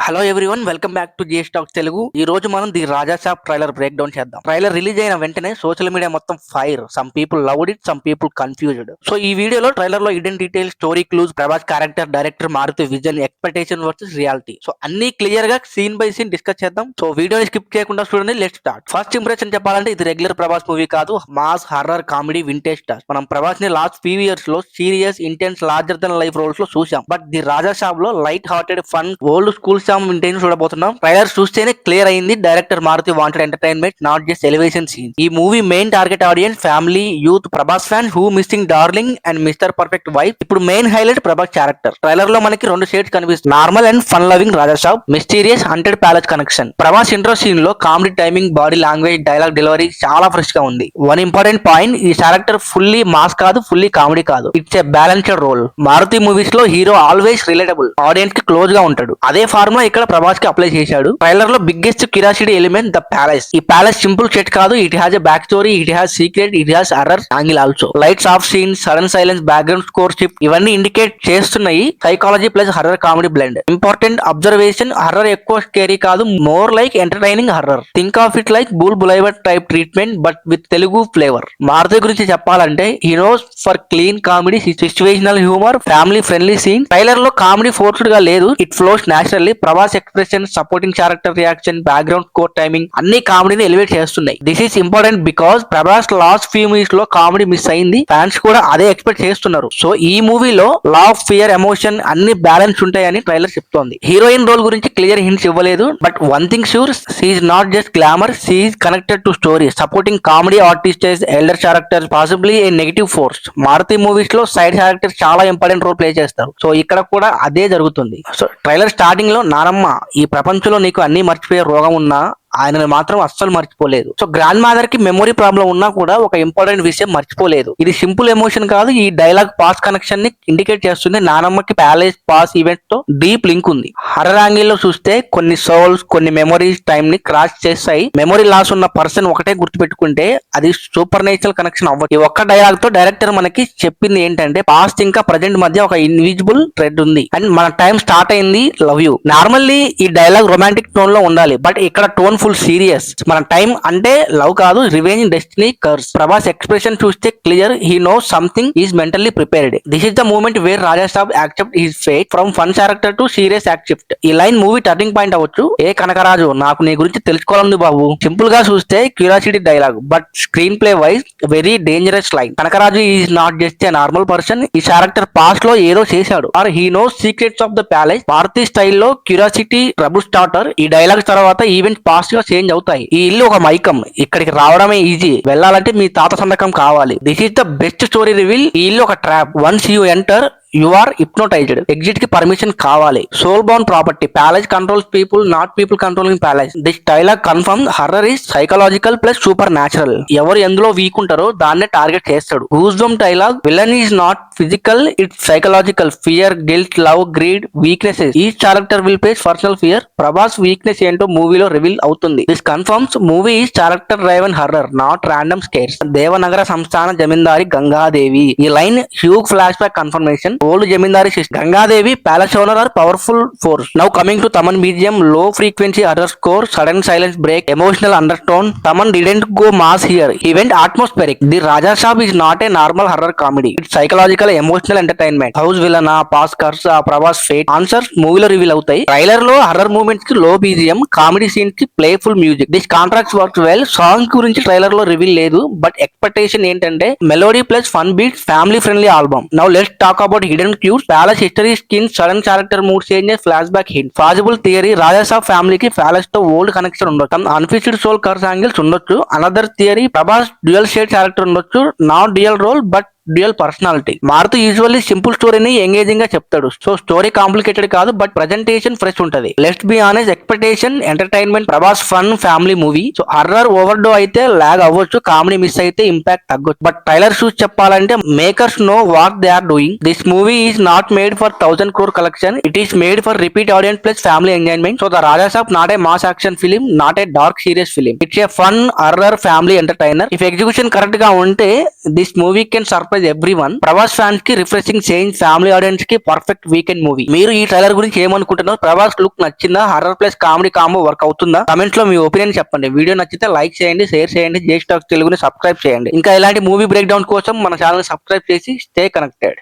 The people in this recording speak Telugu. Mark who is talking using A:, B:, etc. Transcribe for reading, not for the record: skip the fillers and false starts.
A: Hello everyone, welcome back to GS talks Telugu. ఈ రోజు మనం the Raja Saab trailer breakdown చేద్దాం. ట్రైలర్ రిలీజ్ అయిన వెంటనే సోషల్ మీడియా మొత్తం fire. Some people loved it, some people confused. So ఈ వీడియోలో ట్రైలర్ లో hidden details, story clues, Prabhas character, director Maruthi vision, expectation versus reality. So అన్ని క్లియర్ గా సీన్ బై సీన్ డిస్కస్ చేద్దాం. సో వీడియోని స్కిప్ చేయకుండా చూడండి. Let's start. ఫస్ట్ ఇంప్రెషన్ చెప్పాలంటే ఇది రెగ్యులర్ ప్రభాస్ మూవీ కాదు, mass horror comedy vintage star. మనం ప్రభాస్ ని లాస్ట్ ఫ్యూ ఇయర్స్ లో serious, intense, larger than life roles లో చూసాం. బట్ ది రాజా సాబ్ లో light hearted fun old school some vintage చూడబోతున్నాం. ట్రైలర్ చూస్తేనే క్లియర్ అయింది, director Maruthi wanted entertainment, not just elevation scene. ఈ movie main target audience family, youth, Prabhas fans who missing darling and mister perfect vibe. ఇప్పుడు main highlight Prabhas character. Trailer లో మనకి రెండు షేడ్స్ కనిపిస్తుంది, normal and fun loving Raja Saab, mysterious haunted palace connection. Prabhas intro scene లో comedy timing, body language, dialogue delivery చాలా ఫ్రెష్ గా ఉంది. వన్ ఇంపార్టెంట్ పాయింట్, ఈ క్యారెక్టర్ ఫుల్లీ మాస్ కాదు, ఫుల్లీ కామెడీ కాదు, it's a balanced role. Maruthi movies లో హీరో ఆల్వేస్ రిలేటబుల్, ఆడియన్స్ కి క్లోజ్ గా ఉంటాడు. అదే ఫార్ములా ఇక్కడ ప్రభాస్ కి అప్లై చేశాడు. ట్రైలర్ లో biggest curiosity element the palace. ఈ ప్యాలెస్ సింపుల్ సెట్ కాదు, it has a back story, it has secret, it has horror angle also. Lights off scene, sudden silence, background score shift ఇవన్నీ ఇండికేట్ చేస్తున్నాయి psychology plus horror comedy blend. Important observation, horror ఎక్కువ స్కేరీ కాదు, more like entertaining horror. Think of it like Bhool Bhulaiyaa type treatment but with Telugu flavour. Maruthi గురించి చెప్పాలంటే he nose for clean comedy, situational humour, family friendly scene. Trailer లో కామెడీ ఫోర్స్డ్ గా లేదు, it flows naturally. Prabhas expression, supporting character reaction, background score, timing అన్ని కామెడీని ఎలివేట్ చేస్తున్నాయి. This is important because Prabhas last few movies లో కామెడీ మిస్ అయింది, ఫ్యాన్స్ కూడా అదే ఎక్స్పెక్ట్ చేస్తున్నారు. సో ఈ మూవీలో లవ్, ఫియర్, ఎమోషన్ అన్ని బ్యాలెన్స్ ఉంటాయని ట్రైలర్ చెప్తోంది. హీరోయిన్ రోల్ గురించి క్లియర్ హింట్స్ ఇవ్వలేదు, but one thing sure, she is not just glamour, she is connected to story. Supporting comedy artist, elder character, possibly a negative force. Maruthi movies లో సైడ్ క్యారెక్టర్ చాలా ఇంపార్టెంట్ రోల్ ప్లే చేస్తారు. సో ఇక్కడ కూడా అదే జరుగుతుంది. సో ట్రైలర్ స్టార్టింగ్ లో నానమ్మ, ఈ ప్రపంచంలో నీకు అన్ని మర్చిపోయే రోగం ఉన్నా ఆయనను మాత్రం అస్సలు మర్చిపోలేదు. సో గ్రాండ్ మదర్ కి మెమొరీ ప్రాబ్లం ఉన్నా కూడా ఒక ఇంపార్టెంట్ విషయం మర్చిపోలేదు. ఇది సింపుల్ ఎమోషన్ కాదు, ఈ డైలాగ్ పాస్ కనెక్షన్ ని ఇండికేట్ చేస్తుంది. నానమ్మకి ప్యాలెస్ పాస్ ఈవెంట్ తో డీప్ లింక్ ఉంది. హర్రర్ యాంగిల్ లో చూస్తే కొన్ని సోల్స్, కొన్ని మెమొరీస్ టైం ని క్రాస్ చేస్తాయి. మెమొరీ లాస్ ఉన్న పర్సన్ ఒకటే గుర్తుపెట్టుకుంటే అది సూపర్ నేచురల్ కనెక్షన్ అవ్వదు. ఈ ఒక్క డైలాగ్ తో డైరెక్టర్ మనకి చెప్పింది ఏంటంటే పాస్ట్ ఇంకా ప్రజెంట్ మధ్య ఒక ఇన్విజిబుల్ థ్రెడ్ ఉంది అండ్ మన టైం స్టార్ట్ అయింది, లవ్ యూ. నార్మల్లీ ఈ డైలాగ్ రొమాంటిక్ టోన్ లో ఉండాలి, బట్ ఇక్కడ టోన్ ఫుల్ సీరియస్. మన టైం అంటే లవ్ కాదు, revenge, destiny, curse. Prabhas expression చూస్తే clear, he knows something, is mentally prepared. This is the moment where Raja Saab accept his fate from fun character to serious accept. ఈ లైన్ మూవీ టర్నింగ్ పాయింట్ అవ్వచ్చు. ఏ కనకరాజు, నాకు నీ గురించి తెలుసుకోవాలంది బాబు. సింపుల్ గా చూస్తే curiosity dialogue, but screenplay wise very dangerous line. Kanakaraju is not just a normal person, ఈ క్యారెక్టర్ పాస్ట్ లో ఏదో చేశాడు, or he knows secrets of the palace. Bharati స్టైల్లో క్యూరియాసిటీ ట్రబుల్ స్టార్టర్. ఈ డైలాగ్ తర్వాత ఈవెంట్ పాస్ట్ గా చేంజ్ అవుతాయి. ఈ ఇల్లు ఒక మైకం, ఇక్కడికి రావడమే ఈజీ, వెళ్ళాలంటే మీ తాత సంతకం కావాలి. This is the best story reveal. ఈ ఇల్లు ఒక trap, once you enter you are hypnotized. Exit కి పర్మిషన్ కావాలి. Soul bound property, palace controls people, not people controlling palace. This dialogue confirm horror is psychological plus supernatural. ఎవరు ఎందులో వీక్ ఉంటారో దాన్నే టార్గెట్ చేస్తాడు. Goose bump dialogue, villain is not physical, it's psychological. Fear, guilt, love, greed, weaknesses. Each character will face personal fear. Prabhas weakness ఏంటో మూవీలో రివీల్ అవుతుంది. This confirms movie is character driven horror, not random scares. Devanagara సంస్థాన జమీందారి గంగాదేవి. ఈ line huge flash back confirmation. Old zamindari sister Gangadevi, palace owner or powerful force. Now coming to Thaman BGM, low frequency horror score, sudden silence break, emotional under tone. Thaman didn't go mass here, he went atmospheric. The Raja Saab is not a normal horror comedy, it's psychological emotional entertainment. House విలనా, past curse, Prabhas fate answers మూవీలో రివీల్ అవుతాయి. ట్రైలర్ లో హర్రర్ మూమెంట్స్ కి లో బీజిఎం, కామెడీ సీన్స్ కి playful music. This contrast works well. Song గురించి ట్రైలర్ లో రివీల్ లేదు, బట్ ఎక్స్పెక్టేషన్ ఏంటంటే melody plus fun beats, family friendly album. Now let's talk about hidden cues. Palace history, skin, sudden character mood changes, flash back hint. Possible theory, Raja Saab ఫ్యామిలీకి ప్యాలెస్ తో ఓల్డ్ కనెక్షన్ ఉండొచ్చు, అన్ఫిక్స్డ్ సోల్ కర్స్ యాంగిల్స్ ఉండొచ్చు. Another theory, Prabhas dual shade character ఉండొచ్చు, not dual role but dual personality. Maruthi usually simple స్టోరీని ఎంగేజింగ్ గా చెప్తాడు. సో స్టోరీ కాంప్లికేటెడ్ కాదు, బట్ ప్రెజెంటేషన్ ఫ్రెష్ ఉంటది. Let's be honest, expectation entertainment. Prabhas fun family movie. So horror overdo అయితే లాగ్ అవ్వచ్చు, కామెడీ మిస్ అయితే ఇంపాక్ట్ తగ్గొచ్చు. బట్ ట్రైలర్ చూసి చెప్పాలంటే makers know what they are doing. This movie is not made for 1000 crore collection, it is made for repeat audience plus family enjoyment. So the Raja Saab not a mass action film, not a dark serious film, it's a fun horror family entertainer. If execution correct గా ఉంటే this movie can surprise surprise everyone. Prabhas fans కి రిఫ్రెషింగ్ చేంజ్, ఫ్యామిలీ ఆడియన్స్ కి పర్ఫెక్ట్ వీకెండ్ మూవీ. మీరు ఈ ట్రైలర్ గురించి ఏమనుకుంటున్నారు? ప్రభాస్ లుక్ నచ్చిందా? Horror plus comedy combo work అవుతుందా? కమెంట్ లో మీ ఒపీనియన్ చెప్పండి. వీడియో నచ్చితే లైక్ చేయండి, షేర్ చేయండి, జేస్టాక్ తెలుగుని సబ్స్క్రైబ్ చేయండి. ఇంకా ఇలాంటి మూవీ బ్రేక్ డౌన్ కోసం మన ఛానల్ సబ్స్క్రైబ్ చేసి స్టే కనెక్టెడ్.